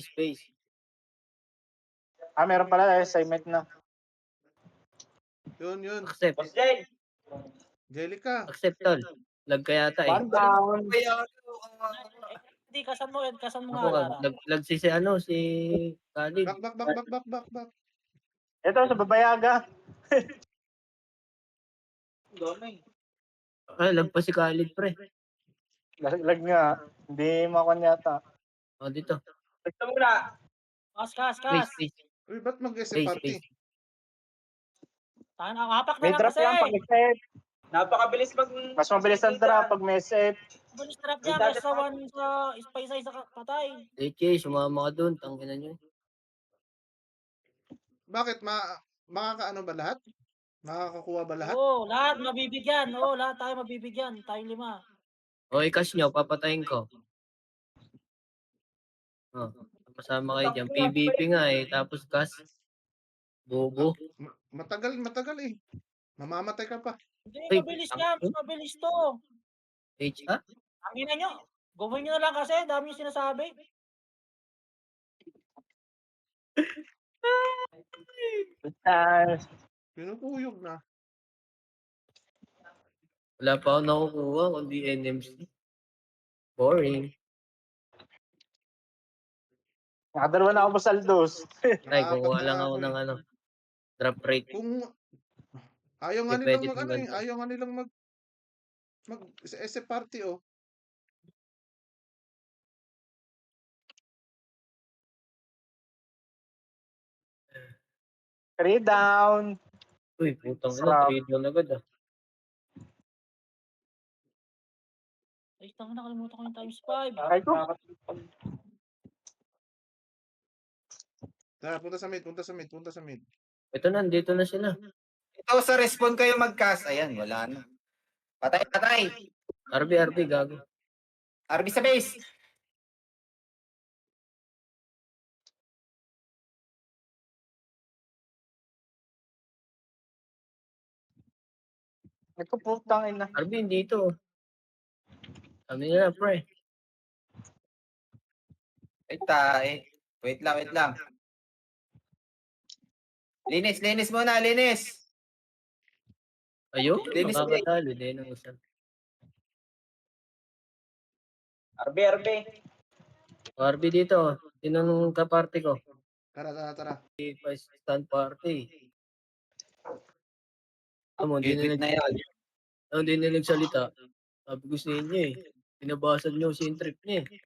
space. Meron pala assignment na. Yun. Accept. Boss Jay. Jellica. Accept tol. Lag kaya ta eh. One down. Hindi, kasan mo Ako nga, Lara. lag si si Khalid. Back. Ito sa babayaga. Ay, lag pa si Khalid pre. Lag nga. Hindi makon yata. O dito. Gusto mo na. Space, space. Uy, ba't mag-SF Space, party? space. Hapak na May lang drop kasi. lang pag SF. Napakabilis mag... Mas mabilis ang drop pag may SF. Mabilis trap niya kasi sa one sa isa patay. Leche, sumama ka dun. Tangina nyo. Bakit? Makakaano ba lahat? Makakakuha ba lahat? Oo, lahat mabibigyan. Oo, lahat tayo mabibigyan. Tayong 5. O, i-cash nyo. Papatayin ko. O, kasama kayo dyan. PVP nga eh. Tapos cash. Bobo. Matagal eh. Mamamatay ka pa. Hindi, Ay, mabilis yan. Mas mabilis to. HA? Aminin nyo. Gawin nyo na lang kasi. Dami yung sinasabi. Pinupuyog na. Wala pa ako nakukuha kundi NMC. Boring. Nakadalawa na ako sa Aldos. Ay, kukuha Nakaapat lang na ako ako ng eh. ano. Drop rate. Kung ayaw nga Hindi nilang pwede mag ano eh. tumanda. Ayaw nga nilang mag SF party oh. Three down. Uy, putang ina. Sarap. 3 down agad ah. Ay, tanga, nakalimutan ko yung times 5. Ay ko. Tara, punta sa mid. Ito na, dito na sila. Ito sa respawn kayo mag-cast. Ayan, wala na. Patay. RB, gago. RB sa base. Ito putang ina. RB, dito. Sabi nila, pre. Wait lang. Linis muna. Ayun, Dennis, makakatalo din ng isa. RB. RB dito. Sinong kaparte ko? Tara. Stand party. Hindi Na yan. na nagsalita. Sabi ko sa inyo eh. Pinabasag nyo si trip niya eh.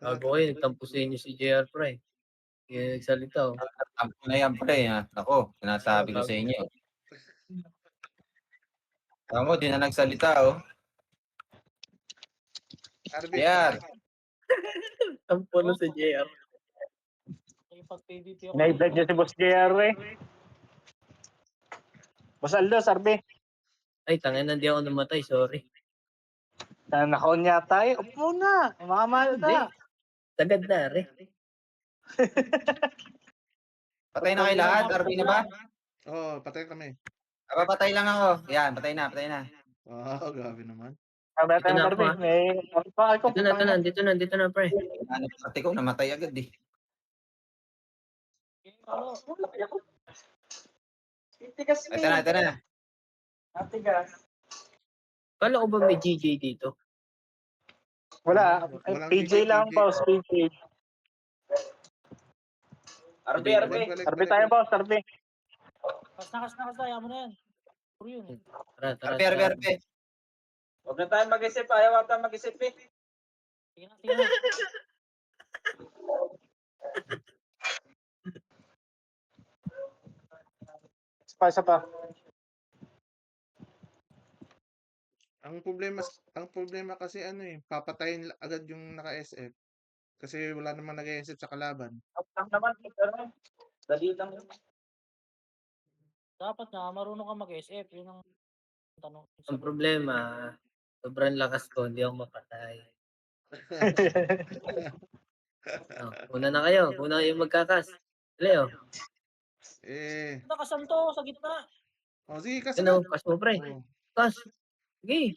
Sabi ko kayo, nagtampo sa inyo si JR Pre. Hindi nagsalita oh. Tampo na yan, pre. Ha? Ako, sinasabi ko sa inyo. Ako, di na nagsalita, oh. RB. Yan. Tampo na si JR. Yung pag-PVP ako. Naiblag niya si Boss JR eh. Boss Aldos, RB. Ay, tangin na, hindi ako namatay. Sorry. Nakaon yata eh. Upo na. Mamahal ka. Tagad na, re. Patay na kayo lahat. RB na ba? Oo, patay kami. Patay lang ako. Yan, patay na. Wow, grabe naman. Bata Ito na na ako, RB. ah. Dito na, pre. Ano, pati ko, namatay agad eh. Ano? Ito na. Kala ko ba may GJ dito? Wala. Walang PJ lang, PJ. boss. PJ. RB. RB tayo, boss. RB. Kas na. Ayaw mo na yan. Puro yun eh. Tara. RB. Huwag na tayo mag-isip. Ayaw ata mag-isip eh. Sige na. Isa pa. Ang problema kasi ano eh, papatayin agad yung naka-SF. Kasi wala namang nag-SF sa kalaban. Lang naman. Dali lang. Dapat na marunong ka mag-SF. Yun ang tanong. Ang problema, sobrang lakas ko, hindi ako mapatay. Una na kayo magkakas. Leo. Nakasan to sa gitna. Sige, kasi Ano, kas mo pre. Kas. Sige.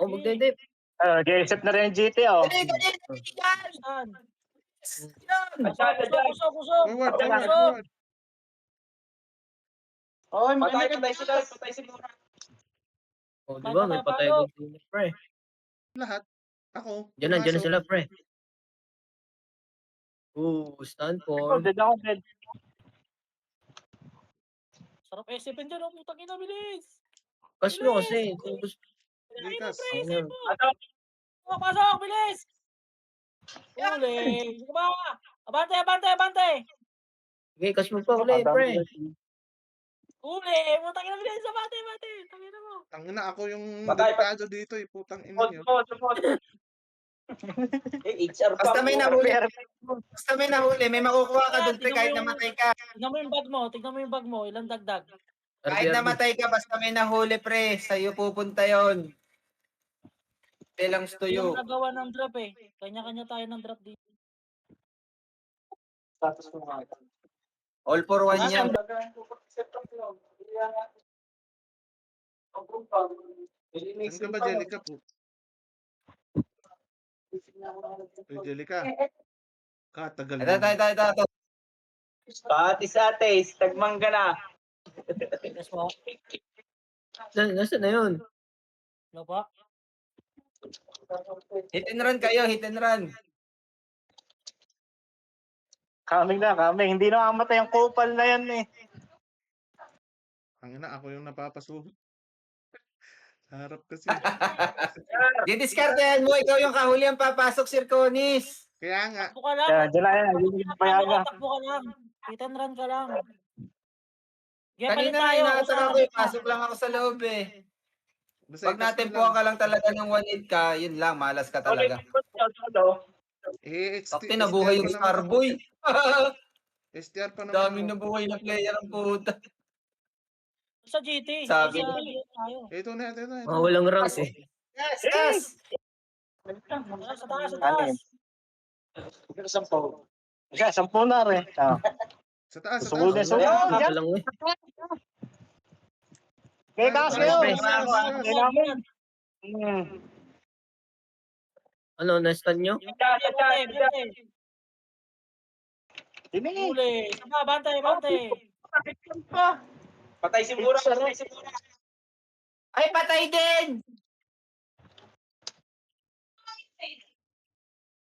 Oh, magdedep. Nag-iisip na rin yung GT, oh. Dali, dali, dali yan! Saan? Yan! Usok. Forward, forward, Usok. forward. Oy, Patay sila, patay si Mura. Oh, di ba? May patay Palo. agad sila, pre. Lahat. Ako. Diyan na pumasok. sila, pre. Stand Oh, for. dead ako, dead. Sarap SF dyan, oh, putang ina, bilis. Kas mo kasi. Ubus. Likas. Pre, Ano? SF mo. Pasok, bilis. Uli. Sige ba? Abante. Okay, kas mo pa ulit, pre. Uli. Putang ina, bilis. Abante. Tangina mo. Tangina ako yung Patay, delikado dito eh. Putang ina nyo. Basta may nahuli. Basta may nahuli, may makukuha ka doon, pre, kahit namatay ka. Tignan mo yung bag mo. Ilang dagdag. Kahit namatay ka, basta may nahuli, pre, sa'yo pupunta yon. Belongs to Yung you. nagawa ng drop eh. Kanya-kanya tayo ng drop dito. All for one yan. Saan ka ba, Jellica po? Uy, Jellica. Katagal Ito. Patis-atis, tagmangga na. Yes po. Nasaan na yun? Ano pa? Hit and run kayo, hit and run. Coming. Hindi na mamatay ang kupal na yan, eh. Tangina ako yung napapasuhod. Harap kasi. Didiskartehan mo, ikaw yung kahuli ang papasok, Sir Conis. Kaya nga. Takbo ka lang. Diyan na yan, hindi na payaga. Takbo ka lang. Hit and run ka lang. Kaya palit Kanina, tayo. inaatake ako, pasok lang ako sa loob eh. Basta Pag ikas mo natempuhan lang. ka lang talaga ng 1-8 ka, yun lang, malas ka talaga. Sakti, nabuhay yung Starboy. STR pa naman Daming ako. nabuhay na player ang puta. Sa GT. Sabi. Sa GT tayo. Ito na. Mga walang rank eh. Yes! Sa taas. Sampo na rin. Sa taas. Sugod na, sugod. Wala Yan. pa lang eh. Okay, taas Taas, kayo. taas. Okay namin. Ano, na-stun nyo? Hindi. Uli. Sama, bantay. Patay si Mura. Ay, patay din!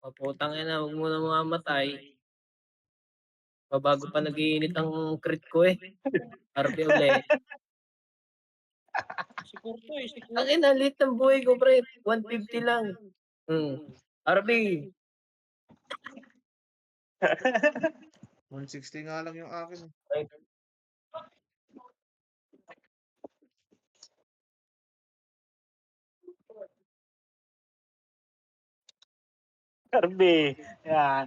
Paputang ina, huwag mo na mamamatay. Bago pa nag-iinit ang crit ko eh. RP ulit. Si Kurto eh. Ang ina, lit ng buhay ko, pre. 150 lang. RB. 160 nga lang yung akin. Karbi. Yan.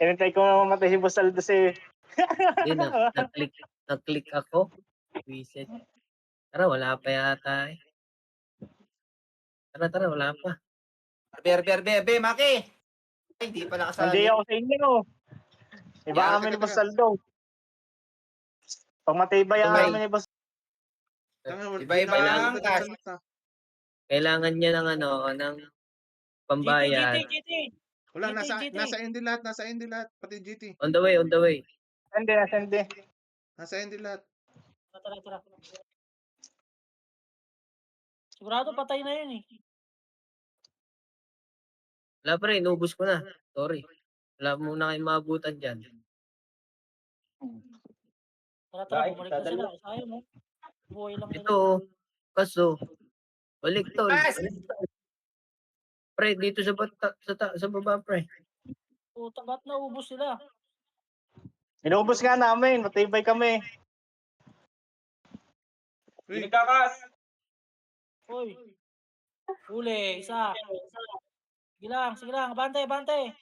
Inintay ko mamatay si Boss Aldo si... Yun na, na-click ako. Reset. Tara, wala pa yata eh. Tara, wala pa. RB, Maki! Ay, di pa nakasali. Hindi ako sa inyo. Iba Yan, kami ni teka. Boss Aldo. Pag matibay ang Tumay. amin ni Boss. Iba-iba lang ang cash. Kailangan niya ng ano, ng pambayad. GT. Wala, GT. nasa ND lahat. Pati GT. On the way. Hindi. Nasa ND lahat. Tara. Sigurado patay na yun eh. Wala pa rin, inubos ko na. Sorry. Wala muna kayong maabutan dyan. Tara, bumalik na sila. Sayang mo. Buhay lang nila. Ito, kaso, balik tol. Pre, dito sa baba, pre. Puta, ba't naubos sila? Inubos nga namin. Matibay kami. Uy, Uy. Uli, isa. Sige lang. Bante. abante.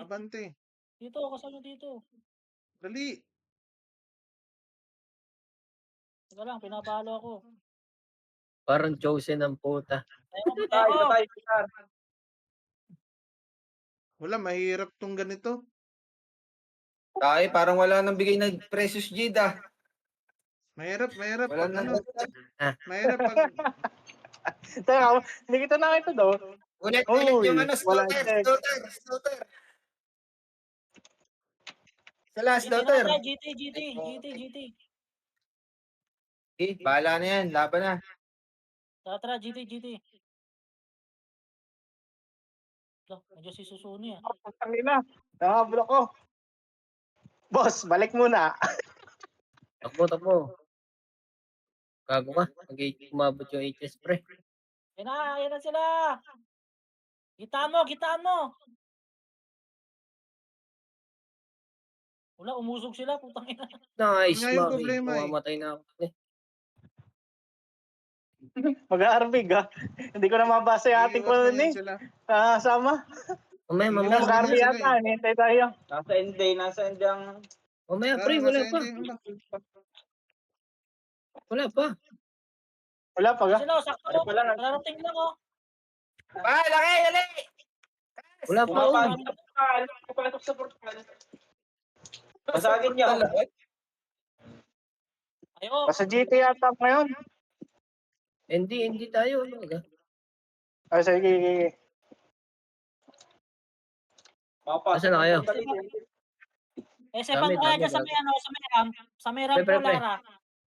Bante. Dito, kasama dito. Dali. Sige lang, pinapalo ako. Parang chosen ang puta. Tayo. Wala, mahirap tong ganito. Ay, parang wala nang bigay na Precious Jade ah. Mahirap Wala pag nang ano, mahirap pag Teka, hindi kita nakita daw. ulit yung Uy, ano, wala slaughter, check. slaughter. Sala, GT na slaughter. tayo, GT. Bahala na yan, laban na. Tara, GT. Lah, nandiyan si Susuni ah. Putang ina. Nakablok ko. Boss, balik muna. Takbo. Gago ka. Umabot yung HS pre. Yan na sila. Gitaan mo. Wala, umusog sila, putang ina. Nice, Yun nga yung Maki. problema eh. Mamamatay na ako. Mag-aarbig ha. Hindi ko na mabasa yung ating Iiwas na kuno yan ni. sila. Sama. Mamaya, Hindi Iiwas na na mag-aarbig yan sila yata. Hintay tayo. Nasa end ang... Mamaya, pre, Nasa wala pa. ending ba? Wala pa. Wala pa ga. Sila, sakto. Ano pala lang. Kararating lang oh. Laki! Wala pa. Basagin niya. Ayo. Nasa GT yata ngayon. Hindi tayo. Ano ka? Sige. Nasaan na kayo? Sepan mo kaya dyan sa Dami. may ano, sa may ramp Pre. mo, Lara.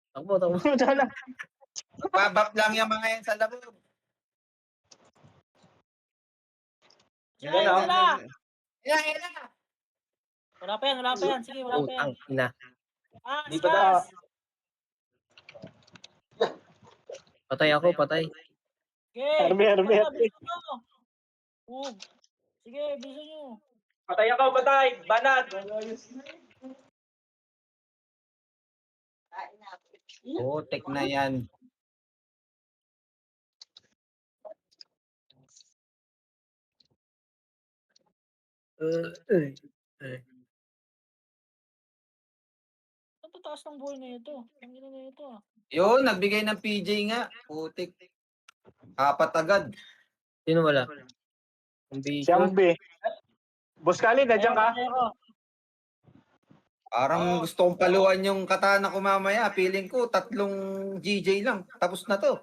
Takbo. Dala. Babap lang yung mga yan sa labo. Sila. Yan. Wala pa yan. Sige, wala pa yan. Utang ina. Di pa daw. Gas. Patay ako. Sige. Arbi. Bilisan nyo. Sige, bilisan nyo. Patay! Banat! Putik na yan. Ang tataas ng buhay na ito. Ang ina na ito ah. Yun, nagbigay ng PJ nga. Putik. Apat agad. Sino wala? Ang Si bicho. Ambi. Boss Kali, nandiyan ka? Ayoko. Parang gusto kong paluan yung katana ko mamaya. Feeling ko 3 GJ lang. Tapos na to.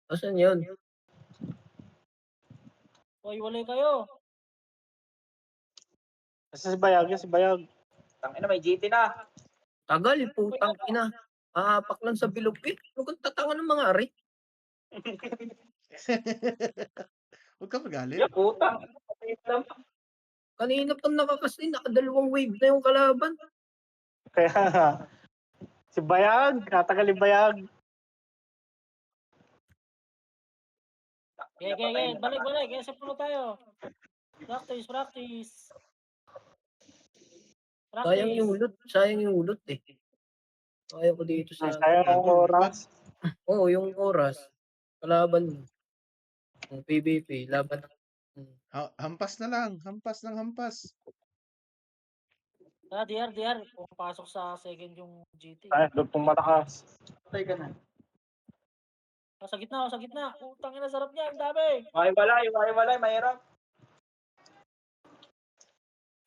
Asan yun? Hoy, walay kayo. Si Bayag. Tangina, may GT na. Tagal, putang ina. Aapak lang sa bilog. Huwag kang tatanga ng mga ari. Huwag ka magalit. Puta. Kanina pang nakakasli, nakadalawang wave na yung kalaban. Kaya si Bayag, natagal ni Bayag. Okay. Balik. Kaya puno tayo. Practice. Sayang yung ulot eh. Kaya ko dito sa... Sayang ang oras. Oo, yung oras. Kalaban mo. Yung PVP, laban. Hampas na lang. Hampas. Tara, DR. Pumapasok sa second yung GT. Ay, doon pumalakas. Sa gitna. Utang ina, sarap niya. Ang dami. Walay, mahirap.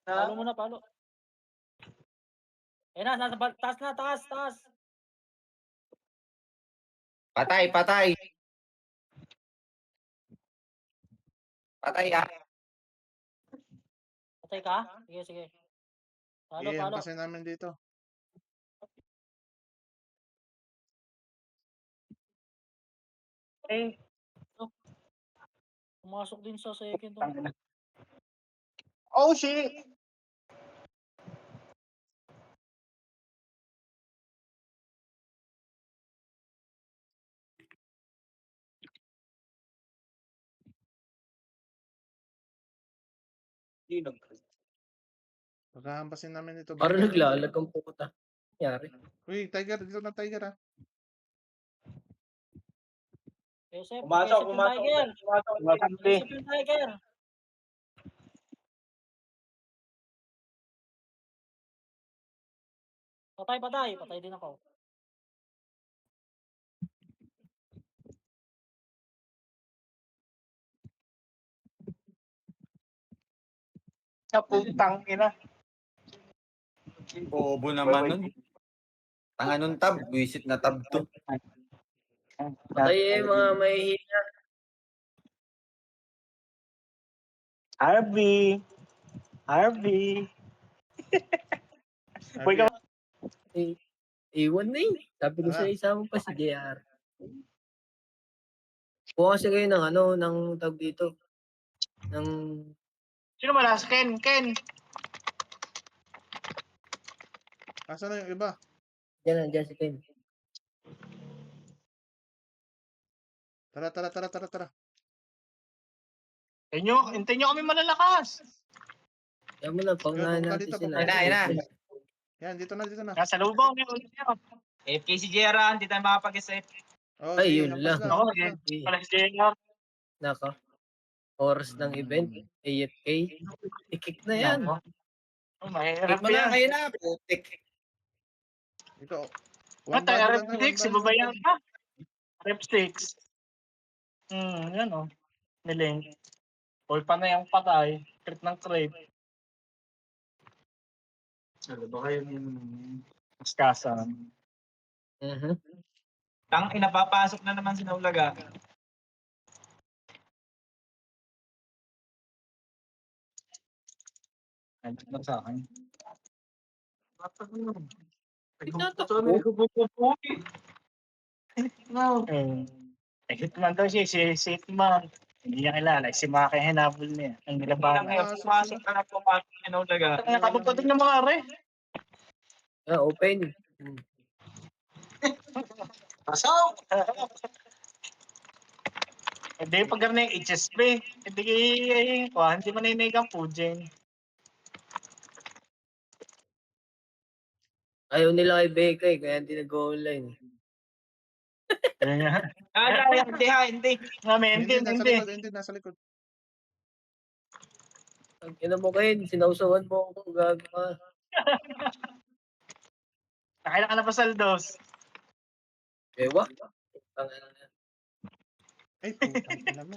Palo muna. Ayun na, taas. Patay. Patay ah. Patay ka? Sige. Palo. Hampasin namin dito. Pumasok din sa second. Oh, shit! Pagkahampasin namin ito. Parang naglalag ang puta. Nangyari. Uy, Tiger. Dito na Tiger ah. Pumasok yung Tiger. Masakti. Yung Tiger. Patay din ako. Sa putang ina. Bobo naman nun. Tanga nung tab, buisit na tab to. Patay mga mahihina. Harvey. Boy ka. Iwan na eh. Sabi ko Wala. sa'yo, isama pa si JR. Kuha kasi kayo ng ng tawag dito. Ng Sino malas? Ken. Asan na yung iba? Diyan si Ken. Tara. Hintayin nyo kami malalakas. Kaya mo na, paunahan pumunta natin dito, sila. pumunta Ayun na. Yan, dito na. Nasa lubaw na ulit yun. AFK si JR, hindi tayo makapag-isip. Oh, Ay, sige, yun hampas lang. lang. Oo, pala si JR. Naka. Oras ng event. AFK. I-kick na yan. Oh, mahirap Mo na yan. kayo na, putik. Ito, Ano one tayo, body rep lang na, 6, ibabayan ka. Rep 6. Yan o. Niling. All pa na yung patay. Crit ng crit. Ano ba kayo yung maskasan? Tang inapapasok na naman si Naulaga. Ano na sa akin? Itatakbo. No. Hitman daw siya, si Hitman. Hindi niya kilala, si Maki hinabol niya. Ang Hindi lang nilabanan. kayo pumasok na pumapasok si Naulaga. Nakapagpatig ng mga are. Open. Pasok! Hindi, pag na yung HSP, hindi maninig ang Pujeng. Ayaw nila kay Becca eh, kaya hindi nag-online. Ayun nga. Hindi. Nga, may Hindi, nasa hindi. likod, hindi, nasa likod. Ang ina mo kayo, sinausawan mo ako, gago ka. Nakailan ka na ba saldos? Ewa. Ang ina na. Ay, putang ina mo.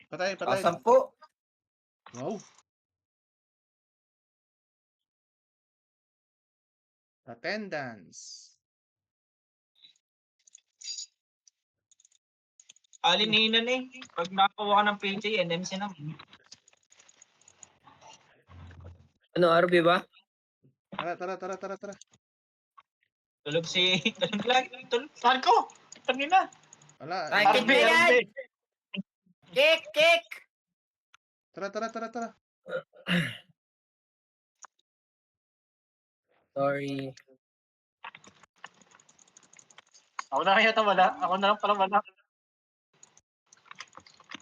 Patay. Sampo. Wow. Attendance. Alininan eh. Pag nakakuha ka ng PJ, NMC naman. Ano, RB ba? Tara. Tulog lagi. Tulog. Saan ko? Tangina. Wala. Ay, hindi. kick na yan! Kick! Tara. Sorry. Ako na kaya wala. Ako na lang pala wala.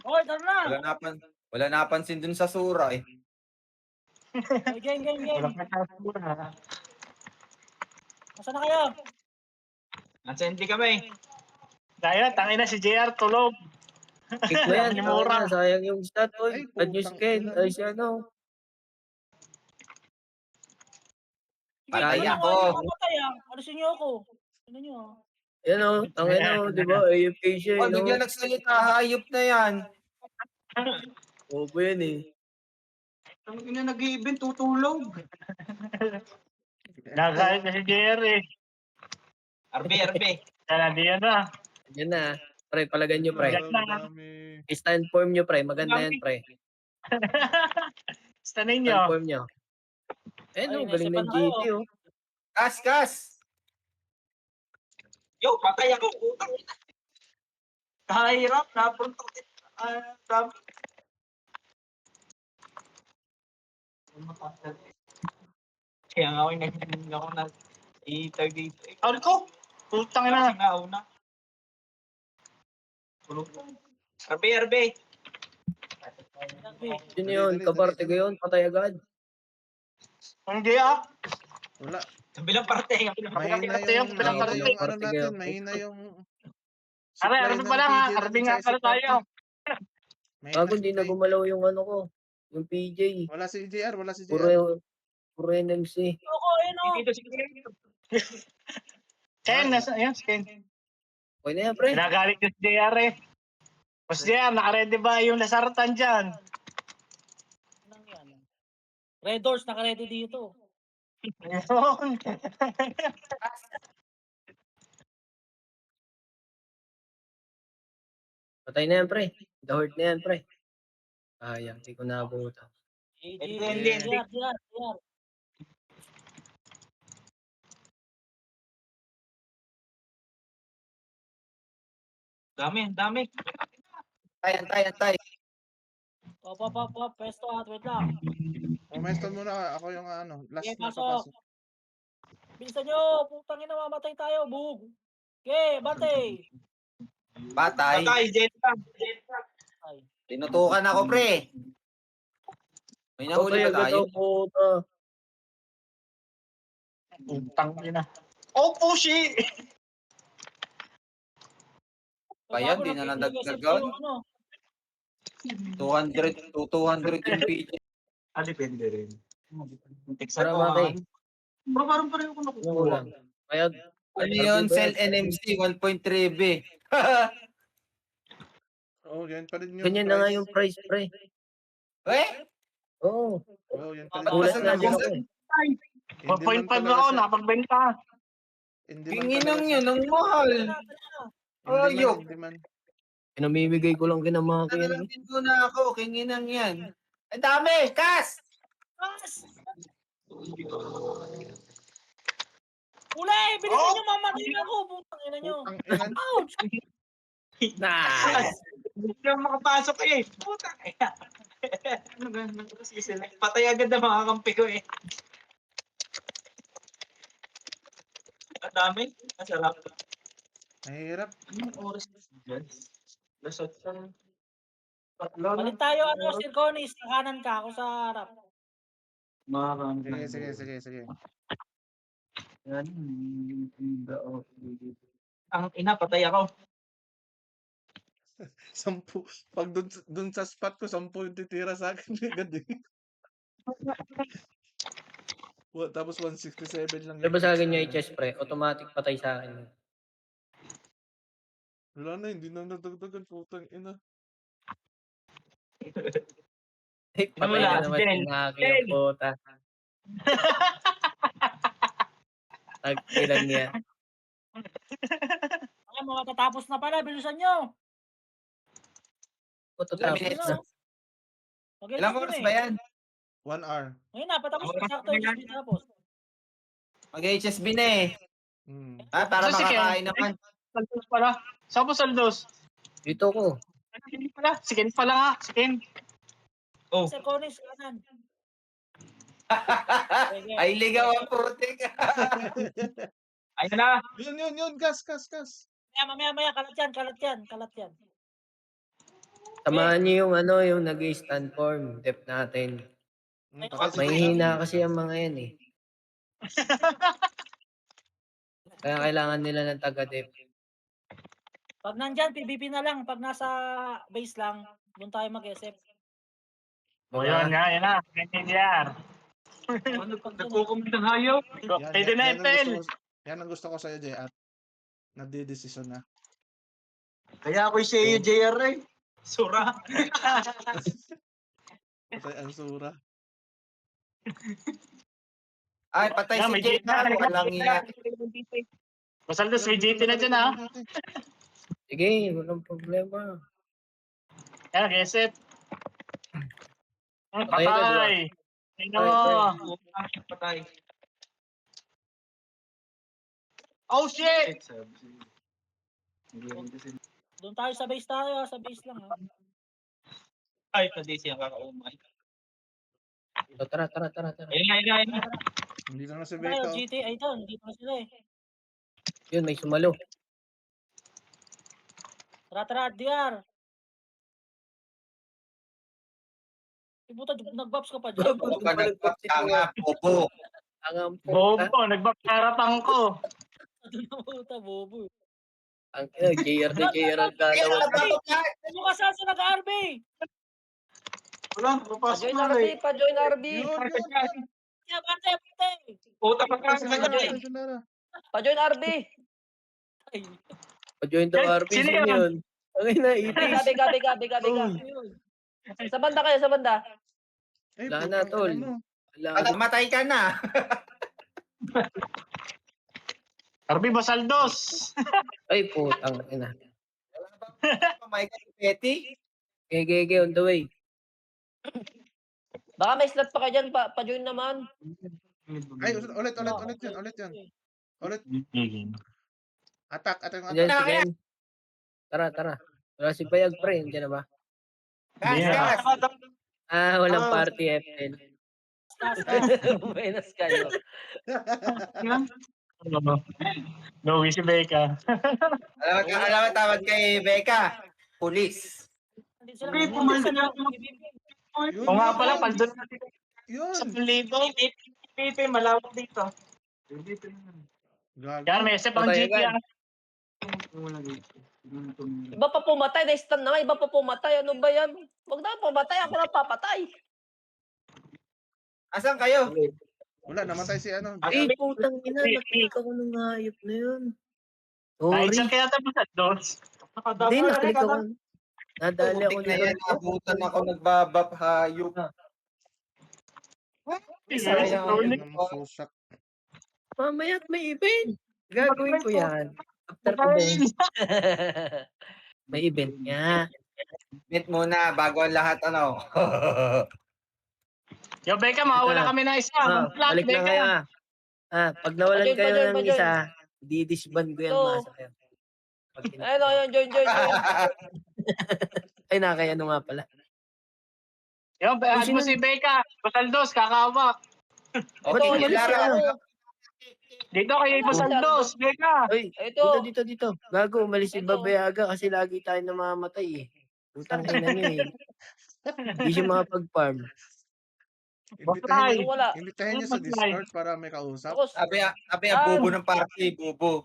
Hoy, tara na! Wala napansin dun sa sura eh. Game. Walang nakasura. Nasaan na kayo? Nasa hindi kami. Dahil, tangina si JR tulog. Kick mo yan. Ni Mura. Sayang yung stat, Ay, oy. Add nyo si putang Ken. ina Ay, mo. si ano. Patay Sayang. ako. Alisin niyo ako. Ano niyo? Yan o, tangin o, di ba? AFK siya, Oh, no? bigla nagsalita, hayop na yan. Obo yan eh. Ang ina nag-i-event, tutulog. Nagalit na si JR eh. RB. Kaya di yan na. Yan na. Pre, palagan nyo, pre. Dami. Stand form nyo, pre. Maganda yan, pre. Stanin Stand nyo. form nyo. Eh, no, Ay, galing naisipan ng na kayo. GT, oh. Kas! Yo, patay ako. Utang ina. Kahirap. Napunta ko. Dami. Kaya nga ako naging ako na itag dito. Ano ko? Putang ina. Kasi nga una. Tulog ko. RB. Yun yun, Dali. kaparte ko yun, patay agad. Hindi ah. Wala. Kabilang parte. Mahina Ito yung yung pinaparte. mahina yung Aray, supply arabi ng pa lang ha. PJ Arabi natin nga sa pala SF party. tayo. Bago hindi na supply. gumalaw yung ano ko. Yung PJ. Wala si JR. Puro NMC. Ako, ayun o. Dito si Ken, nasa, ayan, Ken. Okay na yan, pre. Pinagalit yung si JR eh. Mas JR, nakaredy ba yung lasartan dyan? Red Doors, naka-ready dito. Ayun. Patay na yan, pre. The Horde na yan, pre. Sayang, di ko naabutan. Hindi. Diar. Dami. Antay. Pop, pesto at wait lang. Pumesto muna ako yung last Okay, na pasok. papasok. Bilisan nyo, putang ina, mamatay tayo, bug. Okay, bante. Patay. Jet lang. Tinutukan ako, pre. May nahuli Patay ba agad tayo? ang puta. Putang ina. Oh, pushi! Ayan, di na nadagdagan. 200 yung PJ. Depende rin. Para maki. Bro, parang pareho ko Ano ko nakukuha. lang. Payag. Ano yun? Cell NMC 1.3 B. Oo, yan pa rin yung Ganyan na nga price. yung price, pre. Eh? Oo. Oo, yan pa rin Gulat yung na din price. ako eh. Hindi man 4.5 talaga ako, siya, napagbenta. hindi man Kinginang talaga siya, yun, ang mahal. Ayok. hindi man. Pinamimigay ko lang kina Maki yan. Nanalangin ko na ako, kinginang yan. Ang dami! Kas! Ulay, bilisan nyo, mamatay na ako, putang ina nyo. Putang ina. Ouch! Nice! Hindi na makapasok eh. Putang ina. Ano ganun ko siselect? Patay agad na mga kampi ko eh. Ang dami. Ang sarap. Mahirap. Anong oras na dyan? Lasot ka. Balik tayo, Sir Conis. Sa kanan ka, ako sa harap. Sige. Ang ina, patay ako. 10. Pag dun sa spot ko, 10 yung titira sa akin agad eh. Tapos 167 lang Diba sa akin yung extra. HS, pre? Automatic patay sa akin. Wala na, hindi na nadagdagan. Putang ina. Patay Wala, na naman Del. si Maki yung puta. Tag-ilan yan. Ay, mga tatapos na pala. Bilisan nyo. Puto Ilang tapos minutes? na. Ilang oras ba yan? 1 hour. Ngayon na, patapos na. Sakto, just tapos. Mag-HSB na eh. Para Sige. makakain naman. Saldos pala. Saan po saldos? Dito ko. Hindi pala. Sikin pala nga. Sikin. Oh. Sir Conis, kanan. Ay, ligaw ang putik. Ayun na. Yun. Gas. Mamaya. Kalat yan. Samahan niyo yung yung nag-stand form. Dep natin. Mahihina kasi ang mga yan eh. Kaya kailangan nila ng taga-dep. Pag nandyan, PVP na lang. Pag nasa base lang, doon tayo mag-SF. O yun nga, yun na. NTR. Ano pag nagkukumit ng hayo? Pwede na Ethel. Yan ang gusto ko sa'yo, JR. Nagdidesisyon na. Kaya ako sa iyo, JR eh. Sura. Patay ang sura. Ay, patay Yan, si may JR. Walang iya. Masaldos, may GT na dyan ha. Sige, walang problema. Yan, reset. Patay ka, Patay. Sino? Patay. Oh shit! Doon tayo sa base lang ha. Ay, pwede siya kakaumay. So, tara. Ayun na. Hindi lang na si Tayo, Beto. GT, ay doon, dito na sila eh. Yun, may sumalo. Tara, DR. Ibuta, nag-buffs ka pa dyan. Bobo ka nagpapanga, bobo. Ang Bobo, nagbakarapang ko. Doon na puta, bobo. Ang JR na JR ang galawan. Ano ka saan sa nag-RB? Wala, papasok Pa-join na RB, eh. pa-join RB. Yun. Kaya bante. Puta pa ka. Pa-join RB. Pa-join daw RP. Sino Sino yun? yun? Ang ina, itis. Biga. Sa banda kayo, sa banda. Eh, Wala na, putang tol. ina mo. Wala. Matay ka na. RB Basaldos. Ay, putang ina. Michael Petty. Gege, on the way. Baka may slot pa ka dyan, pa-join naman. Ay, ulit yun. Ulit. Attack yung Andiyan attack. si Ken. Tara. Wala si Bayag pre, andiyan na ba? Gas. Walang party FL. Buenas kayo. No, si Becca. Alam mo tawag kay Becca? Pulis. Hindi sila Hindi, pumunta pumunta sa Yun, O nga yun, pala, yun. pandun Yun. sa libo. Pipi, malawak dito. Gago. Yan, may SF ang Patay GP. agad. Iba pa pumatay, na-stun naman, iba pa pumatay. Ano ba yan? Huwag na pumatay, ako na papatay. Asan kayo? Wala, namatay si ano. Ay, putang ina, nakita ko ng hayop na yun. Kahit Sorry. saan kaya tapos at dos. Hindi, naklik ako. Nadali ako Putik na dito. yan, abutan ako nagbabap hayop. Ayun ang susak. Mamaya may event. Gagawin ko yan. After ko din. May event nga. Meet muna bago ang lahat ano. Yo, Becca, mawala Ito. kami na isa. Flat, Balik na Becca. kayo. Pag nawalan Pajoy, kayo pajoy, ng pajoy. isa, didisband ko yan, Hello. masa kayo. Ayun, ayun, join. Ay, nakayano nga pala. Yo, add mo si Becca. Basaldos, kakawak. Ba't Ito, umalis Lara, ka? ano? Dito kay Basaldos, Becca. Ay, Ito. dito. Gago, umalis si Ito. Babayaga kasi lagi tayo namamatay eh. Utang ina nyo eh. Hindi siya makapag-farm. Bakay. Imbitahin niyo sa Discord para may kausap. Tapos, Sabi ang bubo ng party, bubo.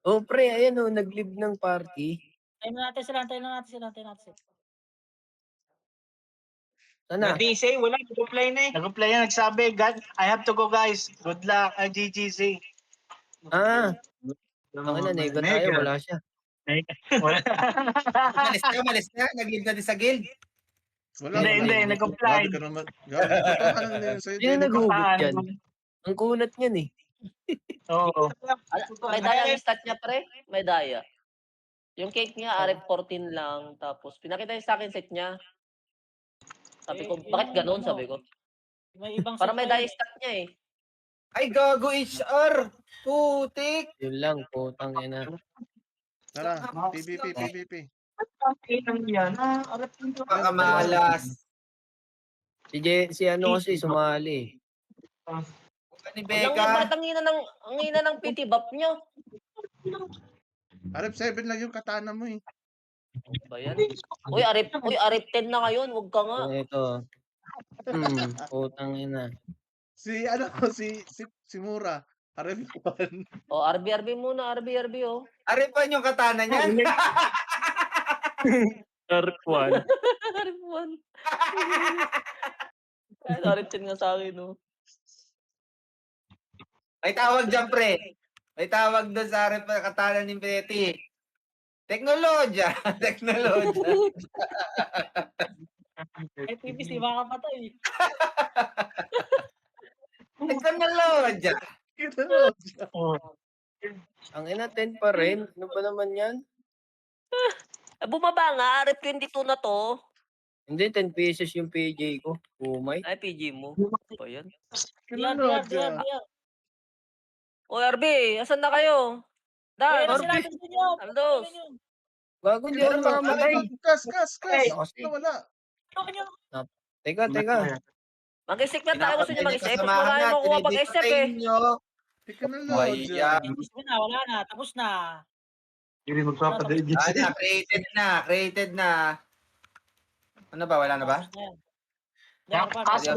Oh, pre, ayan oh, nag-live ng party. Tayo natin sila. Sana. DC, wala. Nag-reply na eh. Nag-reply na, nagsabi, God, I have to go guys. Good luck, GGC. Ang ina, nega tayo, wala siya. Wala. Malis na. Nag-live na din sa guild. Wala, Hindi, wala. nag-apply. Gabi ka naman. Gabi ka naman din sa'yo. Sino Dino. naghugot dyan? Ang kunat niyan eh. Oo. may daya ang stat niya, pre. May daya. Yung cake niya, RF14 lang. Tapos, pinakita niya sa akin set niya. Sabi ko, Eh, bakit yung ganun? ano, Sabi ko. May ibang Para set may pa daya yun. stat niya eh. Ay, gago HR. Putik. Yun lang, putang ina. Tara, PVP. Pakamalas. Si ano kasi sumali. Ni Ang lang Becca. bakit ang hina ng PT buff niya? RF7 lang yung katana mo eh. Ba yan? Uy, RF10 na ngayon. Huwag ka nga. Ito. Putang ina. Si Mura. RF1. O, RB muna. RB, oh. Aripan yung katana niya. Darkwan. RB1. Kahit RF10 nga sa akin, no? May tawag dyan, pre. May tawag doon sa katana ni Betty. Teknolodya. Eh, PBC, baka patay. Teknolodya. Ang ina, 10 pa rin. Ano ba naman yan? Bumaba nga. RF22 na to. Hindi, 10 pesos yung PJ ko. Umay. Ay, PG mo. Ba yan? DR. O, RB, asan na kayo? Dan, Ayun na RB. sila natin sa inyo. Aldos. Bago hindi ako nakamatay. Kas. Kasi. Wala. Teka. Mag-isip na tayo. Gusto nyo mag-isip? Mas Kasamahan marami natin, makuha hindi pag-isip patay eh. nyo. Teknolodya. Wala na. Tapos na. Hindi magpapadagin. Created na. Ano ba? Wala na ba? Tapos na yan. Yan, Kasi